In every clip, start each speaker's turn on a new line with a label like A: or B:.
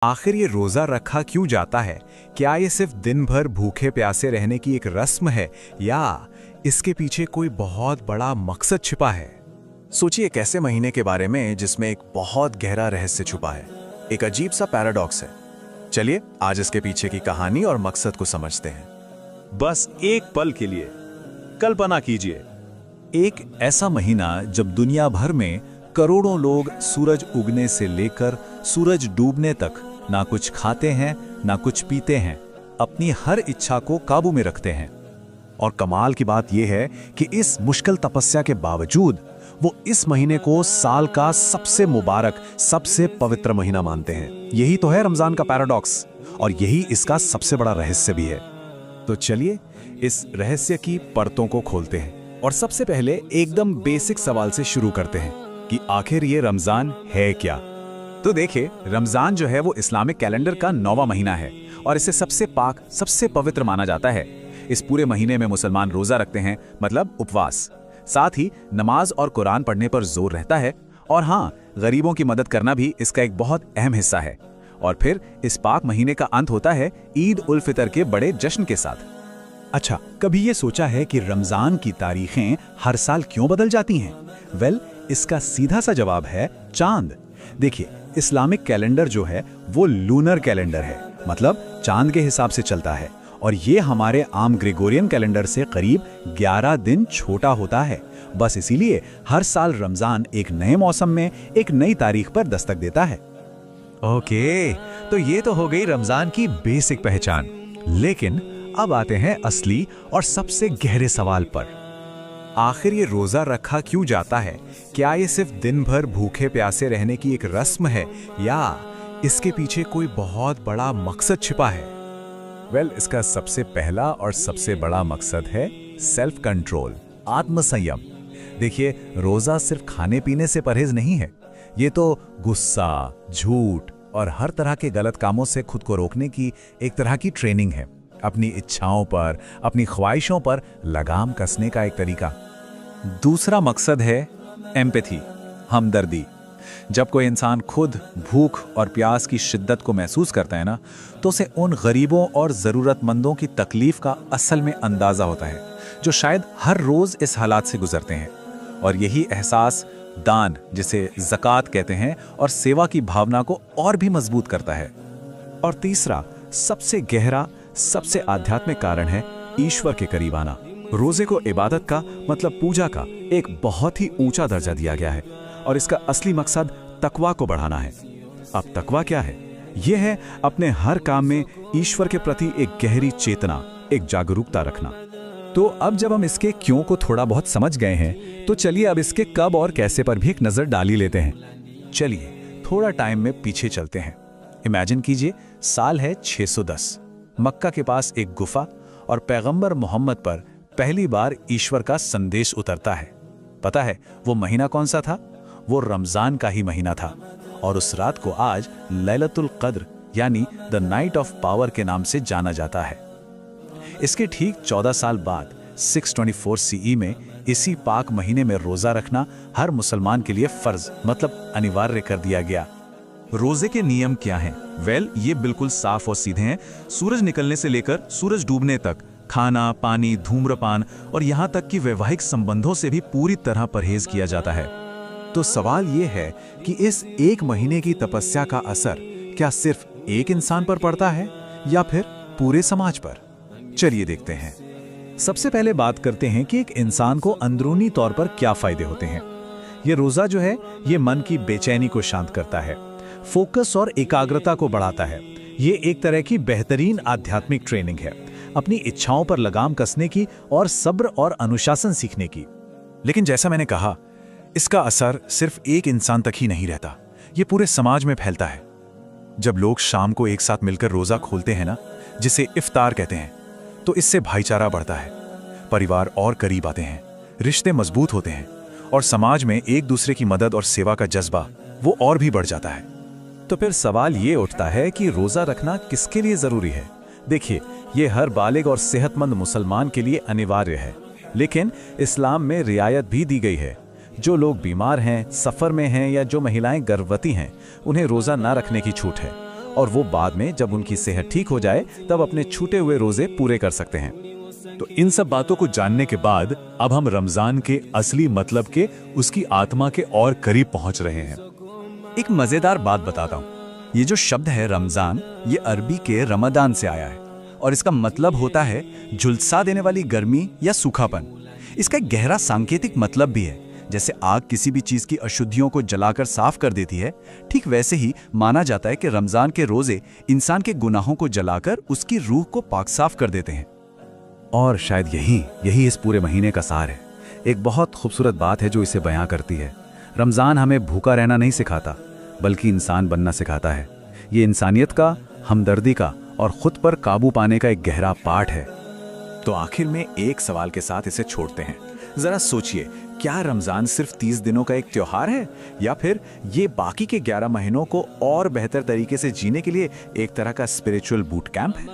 A: आखिर ये रोजा रखा क्यों जाता है? क्या ये सिर्फ दिन भर भूखे प्यासे रहने की एक रस्म है या इसके पीछे कोई बहुत बड़ा मकसद छिपा है?
B: सोचिए एक ऐसे महीने के बारे में जिसमें एक बहुत गहरा रहस्य छुपा है, एक अजीब सा पैराडॉक्स है। चलिए आज इसके पीछे की कहानी और मकसद को समझते हैं।
C: बस एक पल के लिए कल्पना कीजिए,
D: एक ऐसा महीना जब दुनिया भर में करोड़ों लोग सूरज उगने से लेकर सूरज डूबने तक ना कुछ खाते हैं ना कुछ पीते हैं, अपनी हर इच्छा को काबू में रखते हैं।
B: और कमाल की बात यह है कि इस मुश्किल तपस्या के बावजूद वो इस महीने को साल का सबसे मुबारक, सबसे पवित्र महीना मानते हैं। यही तो है रमजान का पैराडॉक्स और यही इसका सबसे बड़ा रहस्य भी है। तो चलिए इस रहस्य की परतों को खोलते हैं और सबसे पहले एकदम बेसिक सवाल से शुरू करते हैं कि आखिर ये रमजान है क्या। तो देखिए, रमजान जो है वो इस्लामिक कैलेंडर का 9वां महीना है और इसे सबसे पाक, सबसे पवित्र माना जाता है। इस पूरे महीने में मुसलमान रोजा रखते हैं, मतलब उपवास। साथ ही नमाज और कुरान पढ़ने पर जोर रहता है और हाँ, गरीबों की मदद करना भी इसका एक बहुत अहम हिस्सा है। और फिर इस पाक महीने का अंत होता है ईद उल फितर के बड़े जश्न के साथ।
D: अच्छा, कभी ये सोचा है कि रमजान की तारीखें हर साल क्यों बदल जाती हैं? वेल, इसका सीधा सा जवाब है चांद। देखिए, इस्लामिक कैलेंडर जो है वो लूनर कैलेंडर है, मतलब चांद के हिसाब से चलता है और ये हमारे आम ग्रेगोरियन कैलेंडर से करीब 11 दिन छोटा होता है। बस इसीलिए हर साल रमजान एक नए मौसम में एक नई तारीख पर दस्तक देता है।
A: ओके, तो ये तो हो गई रमजान की बेसिक पहचान। लेकिन अब आते हैं असली और सबसे गहरे सवाल पर। आखिर ये रोजा रखा क्यों जाता है? क्या ये सिर्फ दिन भर भूखे प्यासे रहने की एक रस्म है या इसके पीछे कोई बहुत बड़ा मकसद छिपा है?
D: वेल, इसका सबसे पहला और सबसे बड़ा मकसद है सेल्फ कंट्रोल, आत्मसंयम। देखिए, रोजा सिर्फ खाने पीने से परहेज नहीं है, ये तो गुस्सा, झूठ और हर तरह के गलत कामों से खुद को रोकने की एक तरह की ट्रेनिंग है। अपनी इच्छाओं पर, अपनी ख्वाहिशों पर लगाम कसने का एक तरीका। दूसरा मकसद है एम्पैथी, हमदर्दी। जब कोई इंसान खुद भूख और प्यास की शिद्दत को महसूस करता है ना, तो उसे उन गरीबों और ज़रूरतमंदों की तकलीफ का असल में अंदाज़ा होता है, जो शायद हर रोज़ इस हालात से गुजरते हैं। और यही एहसास दान, जिसे ज़कात कहते हैं, और सेवा की भावना को और भी मजबूत करता है। और तीसरा, सबसे गहरा, सबसे आध्यात्मिक कारण है ईश्वर के करीब आना। रोजे को इबादत का, मतलब पूजा का, एक बहुत ही ऊंचा दर्जा दिया गया है और इसका असली मकसद तकवा को बढ़ाना है। अब तकवा क्या है? यह है अपने हर काम में ईश्वर के प्रति एक गहरी चेतना, एक जागरूकता रखना। तो अब जब हम इसके क्यों को थोड़ा बहुत समझ गए हैं, तो चलिए अब इसके कब और कैसे पर भी एक नजर डाल ही लेते हैं। चलिए थोड़ा टाइम में पीछे चलते हैं। इमेजिन कीजिए, साल है 610। मक्का के पास एक गुफा और पैगंबर मोहम्मद पर पहली बार ईश्वर का संदेश उतरता है। पता है वो महीना कौन सा था? वो रमजान का ही महीना था और उस रात को आज लैलतुल कद्र यानी द नाइट ऑफ पावर के नाम से जाना जाता है। इसके ठीक 14 साल बाद 624 सीई में इसी पाक महीने में रोजा रखना हर मुसलमान के लिए फर्ज, मतलब अनिवार्य कर दिया गया।
C: रोजे के नियम क्या हैं? वेल, ये बिल्कुल साफ और सीधे हैं। सूरज निकलने से लेकर सूरज डूबने तक खाना, पानी, धूम्रपान और यहाँ तक कि वैवाहिक संबंधों से भी पूरी तरह परहेज किया जाता है।
B: तो सवाल ये है कि इस एक महीने की तपस्या का असर क्या सिर्फ एक इंसान पर पड़ता है या फिर पूरे समाज पर? चलिए देखते हैं।
D: सबसे पहले बात करते हैं कि एक इंसान को अंदरूनी तौर पर क्या फायदे होते हैं। ये रोजा जो है, ये मन की बेचैनी को शांत करता है, फोकस और एकाग्रता को बढ़ाता है। ये एक तरह की बेहतरीन आध्यात्मिक ट्रेनिंग है, अपनी इच्छाओं पर लगाम कसने की और सब्र और अनुशासन सीखने की।
B: लेकिन जैसा मैंने कहा, इसका असर सिर्फ एक इंसान तक ही नहीं रहता, ये पूरे समाज में फैलता है। जब लोग शाम को एक साथ मिलकर रोजा खोलते हैं ना, जिसे इफ्तार कहते हैं, तो इससे भाईचारा बढ़ता है, परिवार और करीब आते हैं, रिश्ते मजबूत होते हैं और समाज में एक दूसरे की मदद और सेवा का जज्बा वो और भी बढ़ जाता है।
D: तो फिर सवाल ये उठता है कि रोजा रखना किसके लिए जरूरी है? देखिए, ये हर बालिग और सेहतमंद मुसलमान के लिए अनिवार्य है, लेकिन इस्लाम में रियायत भी दी गई है। जो लोग बीमार हैं, सफर में हैं या जो महिलाएं गर्भवती हैं, उन्हें रोजा ना रखने की छूट है।
B: और वो बाद में जब उनकी सेहत ठीक हो जाए तब अपने छूटे हुए रोजे पूरे कर सकते हैं।
D: तो इन सब बातों को जानने के बाद अब हम रमजान के असली मतलब के, उसकी आत्मा के और करीब पहुंच रहे हैं।
A: एक मजेदार बात बताता हूँ। ये जो शब्द है रमजान, ये अरबी के रमदान से आया है और इसका मतलब होता है झुलसा देने वाली गर्मी या सूखापन। इसका एक गहरा सांकेतिक मतलब भी है। जैसे आग किसी भी चीज की अशुद्धियों को जलाकर साफ कर देती है, ठीक वैसे ही माना जाता है कि रमजान के रोजे इंसान के गुनाहों को जलाकर उसकी रूह को पाक साफ कर देते हैं।
B: और शायद यही इस पूरे महीने का सार है। एक बहुत खूबसूरत बात है जो इसे बयां करती है। रमजान हमें भूखा रहना नहीं सिखाता, बल्कि इंसान बनना सिखाता है। ये इंसानियत का, हमदर्दी का और खुद पर काबू पाने का एक गहरा पाठ है।
D: तो आखिर में एक सवाल के साथ इसे छोड़ते हैं। जरा सोचिए, क्या रमजान सिर्फ 30 दिनों का एक त्योहार है, या फिर ये बाकी के 11 महीनों को और बेहतर तरीके से जीने के लिए एक तरह का स्पिरिचुअल बूट कैंप है?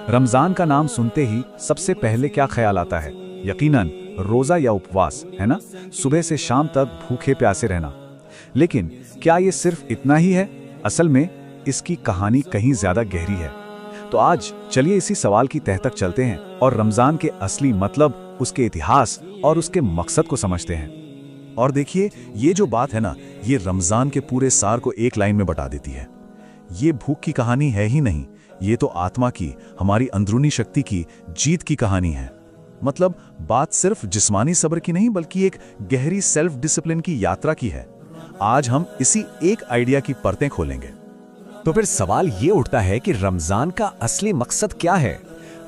B: रमजान का नाम सुनते ही सबसे पहले क्या ख्याल आता है? यकीनन रोजा या उपवास, है ना? सुबह से शाम तक भूखे प्यासे रहना। लेकिन क्या ये सिर्फ इतना ही है? असल में इसकी कहानी कहीं ज्यादा गहरी है। तो आज चलिए इसी सवाल की तह तक चलते हैं और रमजान के असली मतलब, उसके इतिहास और उसके मकसद को समझते हैं।
D: और देखिए, ये जो बात है ना, ये रमजान के पूरे सार को एक लाइन में बता देती है। ये भूख की कहानी है ही नहीं, ये तो आत्मा की, हमारी अंदरूनी शक्ति की जीत की कहानी है। मतलब बात सिर्फ जिस्मानी सब्र की नहीं, बल्कि एक गहरी सेल्फ डिसिप्लिन की यात्रा की है। आज हम इसी एक आइडिया की परतें खोलेंगे।
A: तो फिर सवाल ये उठता है कि रमजान का असली मकसद क्या है?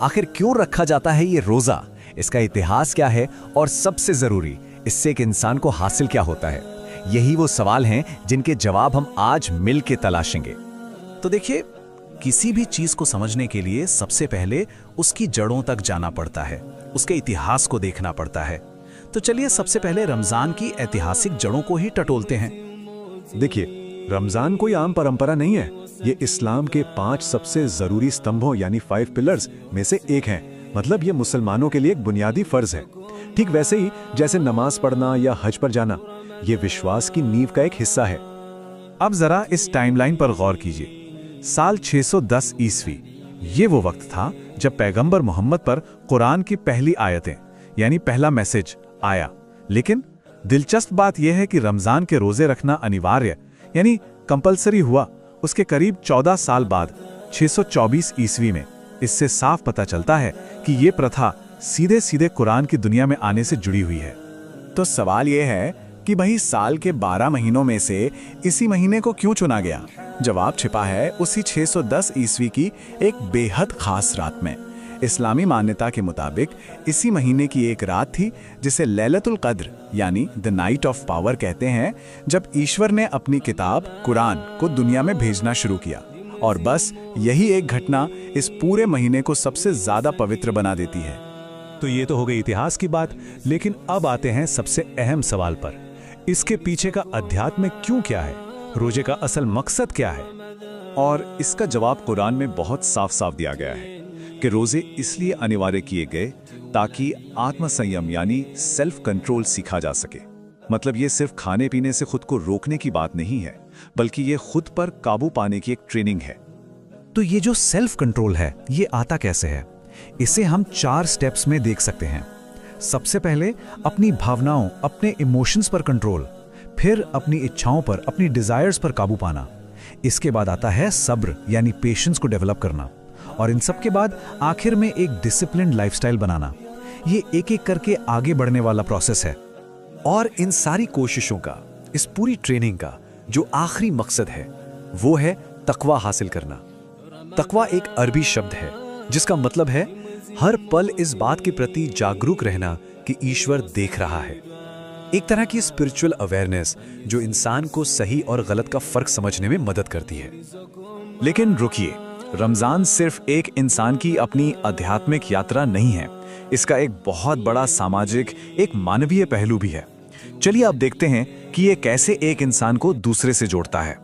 A: आखिर क्यों रखा जाता है ये रोजा? इसका इतिहास क्या है? और सबसे जरूरी, इससे एक इंसान को हासिल क्या होता है? यही वो सवाल हैं जिनके जवाब हम आज मिल के तलाशेंगे।
C: तो देखिए, किसी भी चीज को समझने के लिए सबसे पहले उसकी जड़ों तक जाना पड़ता है, उसके इतिहास को देखना पड़ता है। तो चलिए सबसे पहले रमजान की ऐतिहासिक जड़ों को ही टटोलते हैं।
B: देखिए, रमजान कोई आम परंपरा नहीं है। ये इस्लाम के 5 सबसे जरूरी स्तंभों यानी 5 पिलर्स में से एक है। मतलब ये मुसलमानों के लिए एक बुनियादी फर्ज है। ठीक वैसे ही जैसे नमाज पढ़ना या हज पर जाना, ये विश्वास की नींव का एक हिस्सा है। अब जरा इस टाइमलाइन पर गौर कीजिए। साल 610 ईस्वी, ये वो वक्त था जब पैगंबर मोहम्मद पर कुरान की पहली आयतें यानी पहला मैसेज आया। लेकिन दिलचस्प बात यह है कि रमजान के रोजे रखना अनिवार्य यानी कंपलसरी हुआ उसके करीब 14 साल बाद, 624 ईस्वी में। इससे साफ पता चलता है कि ये प्रथा सीधे सीधे कुरान की दुनिया में आने से जुड़ी हुई है।
D: तो सवाल यह है कि भाई साल के 12 महीनों में से इसी महीने को क्यों चुना गया? जवाब छिपा है उसी 610 ईस्वी की एक बेहद खास रात में। इस्लामी मान्यता के मुताबिक इसी महीने की एक रात थी जिसे लैलतुल कद्र यानी द नाइट ऑफ पावर कहते हैं, जब ईश्वर ने अपनी किताब कुरान को दुनिया में भेजना शुरू किया। और बस यही एक घटना इस पूरे महीने को सबसे ज्यादा पवित्र बना देती है।
B: तो ये तो हो गई इतिहास की बात, लेकिन अब आते हैं सबसे अहम सवाल पर। इसके पीछे का अध्यात्म क्यों क्या है? रोजे का असल मकसद क्या है? और इसका जवाब कुरान में बहुत साफ साफ दिया गया है कि रोजे इसलिए अनिवार्य किए गए ताकि आत्मसंयम यानी सेल्फ कंट्रोल सीखा जा सके। मतलब ये सिर्फ खाने पीने से खुद को रोकने की बात नहीं है, बल्कि ये खुद पर काबू पाने की एक ट्रेनिंग है।
A: तो ये जो सेल्फ कंट्रोल है, ये आता कैसे है? इसे हम 4 स्टेप्स में देख सकते हैं। सबसे पहले अपनी भावनाओं, अपने इमोशंस पर कंट्रोल, फिर अपनी इच्छाओं पर, अपनी डिजायर्स पर काबू पाना। इसके बाद आता है सब्र यानी पेशेंस को डेवलप करना, और इन सब के बाद आखिर में एक डिसिप्लिन्ड लाइफस्टाइल बनाना। ये एक एक करके आगे बढ़ने वाला प्रोसेस है। और इन सारी कोशिशों का, इस पूरी ट्रेनिंग का जो आखिरी मकसद है, वो है तकवा हासिल करना। तकवा एक अरबी शब्द है जिसका मतलब है हर पल इस बात के प्रति जागरूक रहना कि ईश्वर देख रहा है। एक तरह की स्पिरिचुअल अवेयरनेस जो इंसान को सही और गलत का फर्क समझने में मदद करती है।
B: लेकिन रुकिए, रमजान सिर्फ एक इंसान की अपनी आध्यात्मिक यात्रा नहीं है, इसका एक बहुत बड़ा सामाजिक, एक मानवीय पहलू भी है। चलिए अब देखते हैं कि ये कैसे एक इंसान को दूसरे से जोड़ता है।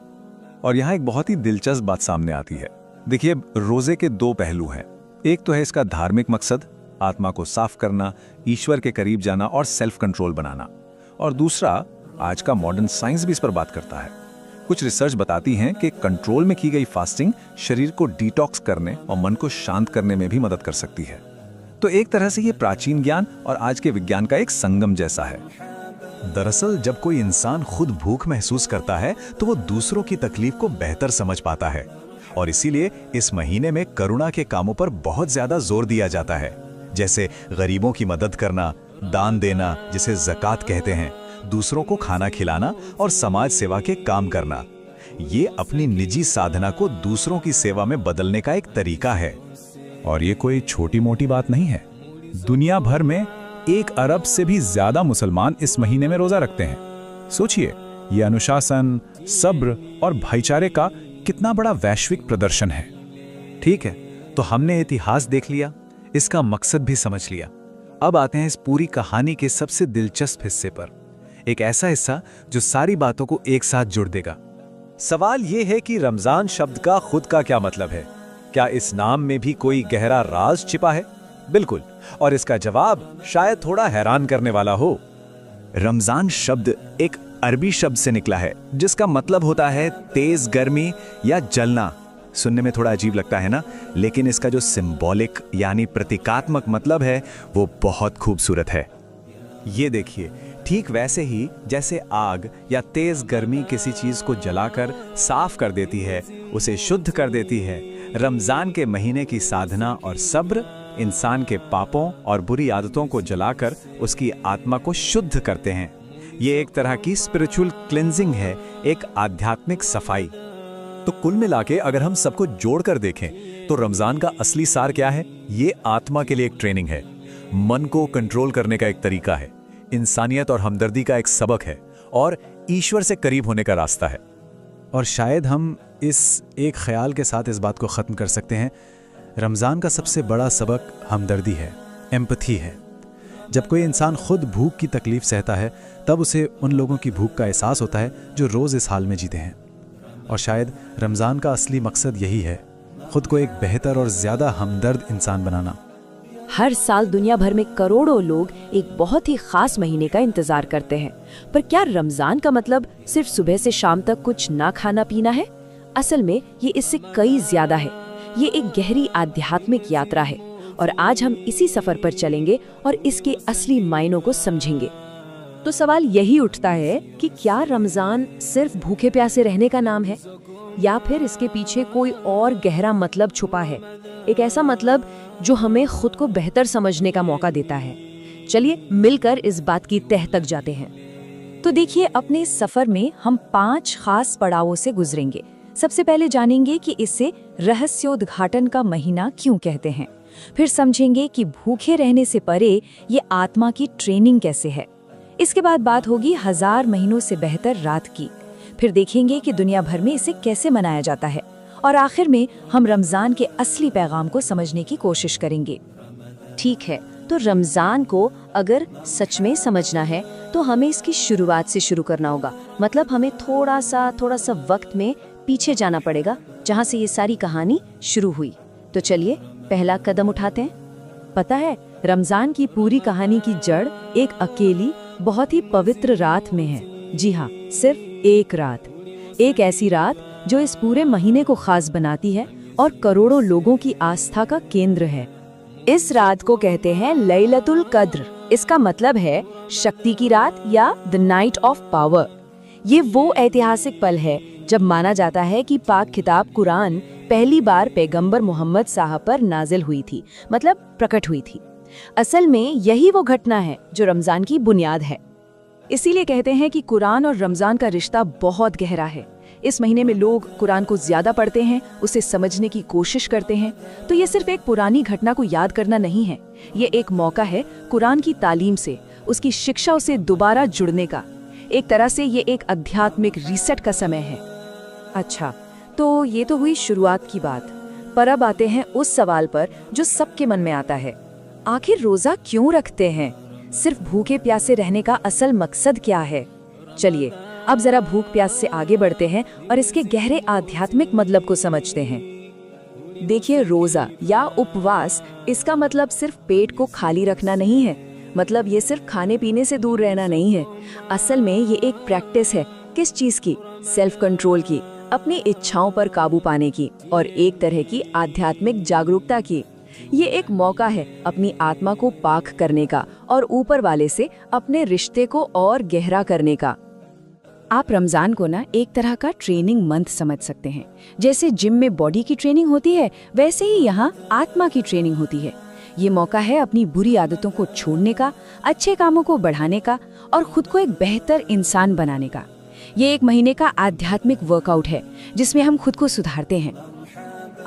B: और यहाँ एक बहुत ही दिलचस्प बात सामने आती है। देखिए, रोजे के 2 पहलू हैं। एक तो है इसका धार्मिक मकसद, आत्मा को साफ करना, ईश्वर के करीब जाना और सेल्फ कंट्रोल बनाना। और दूसरा, आज का मॉडर्न साइंस भी इस पर बात करता है। कुछ रिसर्च बताती हैं कि कंट्रोल में की गई फास्टिंग शरीर को डिटॉक्स करने और मन को शांत करने में भी मदद कर सकती है। तो एक तरह से ये प्राचीन ज्ञान और आज के विज्ञान का एक संगम जैसा है।
D: दरअसल जब कोई इंसान खुद भूख महसूस करता है तो वो दूसरों की तकलीफ को बेहतर समझ पाता है, और इसीलिए इस महीने में करुणा के कामों पर बहुत ज्यादा जोर दिया जाता है, जैसे गरीबों की मदद करना, दान देना जिसे ज़कात कहते हैं, दूसरों को खाना खिलाना और समाज सेवा के काम करना। ये अपनी निजी साधना को दूसरों की सेवा में बदलने का एक तरीका है।
E: और ये कोई छोटी मोटी बात नहीं है। दुनिया भर में 1 अरब से भी ज्यादा मुसलमान इस महीने में रोजा रखते हैं। सोचिए, ये अनुशासन, सब्र और भाईचारे का कितना बड़ा वैश्विक प्रदर्शन है।
A: ठीक है, तो हमने इतिहास देख लिया, इसका मकसद भी समझ लिया। अब आते हैं इस पूरी कहानी के सबसे दिलचस्प हिस्से पर, एक ऐसा हिस्सा जो सारी बातों को एक साथ जोड़ देगा।
B: सवाल ये है कि रमजान शब्द का खुद का क्या मतलब है? क्या इस नाम में भी कोई गहरा राज छिपा है? बिल्कुल, और इसका जवाब शायद थोड़ा हैरान करने वाला हो।
A: रमजान शब्द एक अरबी शब्द से निकला है जिसका मतलब होता है तेज गर्मी या जलना। सुनने में थोड़ा अजीब लगता है ना, लेकिन इसका जो सिंबॉलिक यानी प्रतीकात्मक मतलब है वो बहुत खूबसूरत है। ये देखिए, ठीक वैसे ही जैसे आग या तेज गर्मी किसी चीज को जलाकर साफ कर देती है, उसे शुद्ध कर देती है, रमजान के महीने की साधना और सब्र इंसान के पापों और बुरी आदतों को जलाकर उसकी आत्मा को शुद्ध करते हैं। ये एक तरह की स्पिरिचुअल क्लिंजिंग है, एक आध्यात्मिक सफाई।
B: तो कुल मिलाके अगर हम सबको जोड़कर देखें तो रमजान का असली सार क्या है? ये आत्मा के लिए एक ट्रेनिंग है, मन को कंट्रोल करने का एक तरीका है, इंसानियत और हमदर्दी का एक सबक है, और ईश्वर से करीब होने का रास्ता है।
E: और शायद हम इस एक ख्याल के साथ इस बात को ख़त्म कर सकते हैं, रमज़ान का सबसे बड़ा सबक हमदर्दी है, एम्पथी है। जब कोई इंसान खुद भूख की तकलीफ सहता है तब उसे उन लोगों की भूख का एहसास होता है जो रोज़ इस हाल में जीते हैं। और शायद रमज़ान का असली मकसद यही है, खुद को एक बेहतर और ज़्यादा हमदर्द इंसान बनाना।
F: हर साल दुनिया भर में करोड़ों लोग एक बहुत ही खास महीने का इंतजार करते हैं, पर क्या रमजान का मतलब सिर्फ सुबह से शाम तक कुछ ना खाना पीना है? असल में ये इससे कई ज्यादा है। ये एक गहरी आध्यात्मिक यात्रा है, और आज हम इसी सफर पर चलेंगे और इसके असली मायनों को समझेंगे। तो सवाल यही उठता है कि क्या रमजान सिर्फ भूखे प्यासे रहने का नाम है, या फिर इसके पीछे कोई और गहरा मतलब छुपा है, एक ऐसा मतलब जो हमें खुद को बेहतर समझने का मौका देता है। चलिए मिलकर इस बात की तह तक जाते हैं। तो देखिए, अपने इस सफर में हम 5 खास पड़ावों से गुजरेंगे। सबसे पहले जानेंगे कि इसे रहस्योद्घाटन का महीना क्यों कहते हैं। फिर समझेंगे कि भूखे रहने से परे ये आत्मा की ट्रेनिंग कैसे है। इसके बाद बात होगी 1000 महीनों से बेहतर रात की। फिर देखेंगे कि दुनिया भर में इसे कैसे मनाया जाता है, और आखिर में हम रमजान के असली पैगाम को समझने की कोशिश करेंगे। ठीक है, तो रमजान को अगर सच में समझना है तो हमें इसकी शुरुआत से शुरू करना होगा। मतलब हमें थोड़ा सा वक्त में पीछे जाना पड़ेगा, जहाँ से ये सारी कहानी शुरू हुई। तो चलिए पहला कदम उठाते हैं। पता है, रमजान की पूरी कहानी की जड़ एक अकेली बहुत ही पवित्र रात में है। जी हाँ, सिर्फ एक रात, एक ऐसी रात जो इस पूरे महीने को खास बनाती है और करोड़ों लोगों की आस्था का केंद्र है। इस रात को कहते हैं लैलतुल कद्र। इसका मतलब है शक्ति की रात या द नाइट ऑफ पावर। ये वो ऐतिहासिक पल है जब माना जाता है कि पाक किताब कुरान पहली बार पैगंबर मोहम्मद साहब पर नाजिल हुई थी, मतलब प्रकट हुई थी। असल में यही वो घटना है जो रमजान की बुनियाद है। इसीलिए कहते हैं कि कुरान और रमजान का रिश्ता बहुत गहरा है। इस महीने में लोग कुरान को ज्यादा पढ़ते हैं, उसे समझने की कोशिश करते हैं। तो ये सिर्फ एक पुरानी घटना को याद करना नहीं है, ये एक मौका है कुरान की तालीम से, उसकी शिक्षाओं से दोबारा जुड़ने का। एक तरह से ये एक आध्यात्मिक रीसेट का समय है। अच्छा, तो ये तो हुई शुरुआत की बात, पर अब आते हैं उस सवाल पर जो सबके मन में आता है। आखिर रोजा क्यों रखते हैं? सिर्फ भूखे प्यासे रहने का असल मकसद क्या है? चलिए अब जरा भूख प्यास से आगे बढ़ते हैं और इसके गहरे आध्यात्मिक मतलब को समझते हैं। देखिए, रोजा या उपवास, इसका मतलब सिर्फ पेट को खाली रखना नहीं है। मतलब ये सिर्फ खाने पीने से दूर रहना नहीं है। असल में ये एक प्रैक्टिस है। किस चीज की? सेल्फ कंट्रोल की, अपनी इच्छाओं पर काबू पाने की और एक तरह की आध्यात्मिक जागरूकता की। ये एक मौका है अपनी आत्मा को पाक करने का और ऊपर वाले से अपने रिश्ते को और गहरा करने का। आप रमजान को ना एक तरह का ट्रेनिंग मंथ समझ सकते हैं। जैसे जिम में बॉडी की ट्रेनिंग होती है, वैसे ही यहाँ आत्मा की ट्रेनिंग होती है। ये मौका है अपनी बुरी आदतों को छोड़ने का, अच्छे कामों को बढ़ाने का और खुद को एक बेहतर इंसान बनाने का। ये एक महीने का आध्यात्मिक वर्कआउट है जिसमें हम खुद को सुधारते हैं।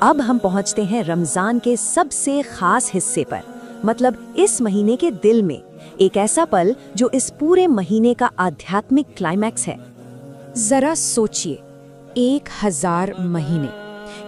F: अब हम पहुंचते हैं रमजान के सबसे खास हिस्से पर, मतलब इस महीने के दिल में, एक ऐसा पल जो इस पूरे महीने का आध्यात्मिक क्लाइमैक्स है। जरा सोचिए, 1000 महीने,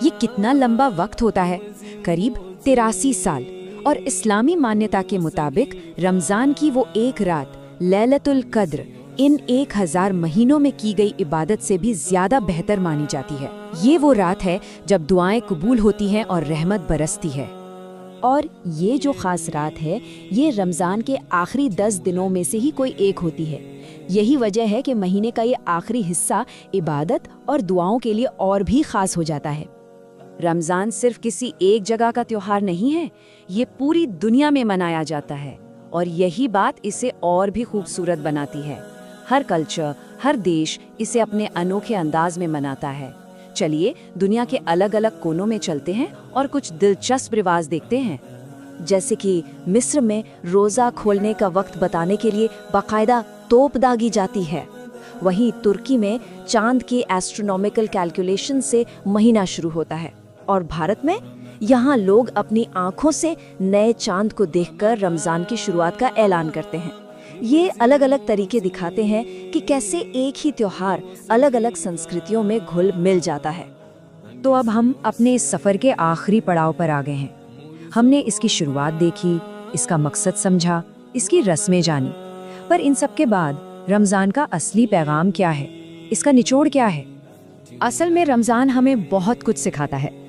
F: ये कितना लंबा वक्त होता है, करीब 83 साल। और इस्लामी मान्यता के मुताबिक रमजान की वो एक रात, लैलतुल कद्र, इन 1000 महीनों में की गई इबादत से भी ज्यादा बेहतर मानी जाती है। ये वो रात है जब दुआएं कबूल होती हैं और रहमत बरसती है। और ये जो खास रात है, ये रमजान के आखिरी 10 दिनों में से ही कोई एक होती है। यही वजह है कि महीने का ये आखिरी हिस्सा इबादत और दुआओं के लिए और भी खास हो जाता है। रमजान सिर्फ किसी एक जगह का त्योहार नहीं है, ये पूरी दुनिया में मनाया जाता है और यही बात इसे और भी खूबसूरत बनाती है। हर कल्चर, हर देश इसे अपने अनोखे अंदाज में मनाता है। चलिए दुनिया के अलग अलग कोनों में चलते हैं और कुछ दिलचस्प रिवाज देखते हैं। जैसे कि मिस्र में रोजा खोलने का वक्त बताने के लिए बाकायदा तोप दागी जाती है। वहीं तुर्की में चांद के एस्ट्रोनॉमिकल कैलकुलेशन से महीना शुरू होता है। और भारत में यहाँ लोग अपनी आंखों से नए चांद को देखकर रमजान की शुरुआत का ऐलान करते हैं। ये अलग अलग तरीके दिखाते हैं कि कैसे एक ही त्योहार अलग अलग संस्कृतियों में घुल मिल जाता है। तो अब हम अपने इस सफर के आखिरी पड़ाव पर आ गए हैं। हमने इसकी शुरुआत देखी, इसका मकसद समझा, इसकी रस्में जानी, पर इन सब के बाद रमजान का असली पैगाम क्या है, इसका निचोड़ क्या है? असल में रमजान हमें बहुत कुछ सिखाता है।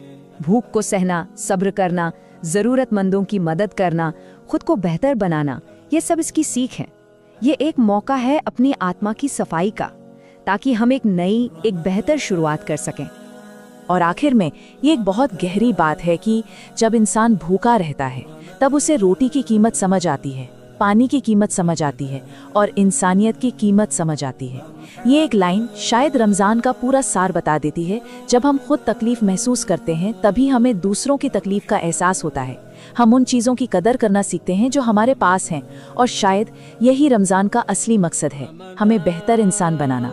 F: भूख को सहना, सब्र करना, जरूरतमंदों की मदद करना, खुद को बेहतर बनाना, ये सब इसकी सीख है। ये एक मौका है अपनी आत्मा की सफाई का, ताकि हम एक नई, एक बेहतर शुरुआत कर सकें। और आखिर में ये एक बहुत गहरी बात है कि जब इंसान भूखा रहता है तब उसे रोटी की कीमत समझ आती है, पानी की कीमत समझ आती है और इंसानियत की कीमत समझ आती है। ये एक लाइन शायद रमजान का पूरा सार बता देती है। जब हम खुद तकलीफ महसूस करते हैं तभी हमें दूसरों की तकलीफ का एहसास होता है। हम उन चीज़ों की कदर करना सीखते हैं जो हमारे पास हैं और शायद यही रमजान का असली मकसद है, हमें बेहतर इंसान बनाना।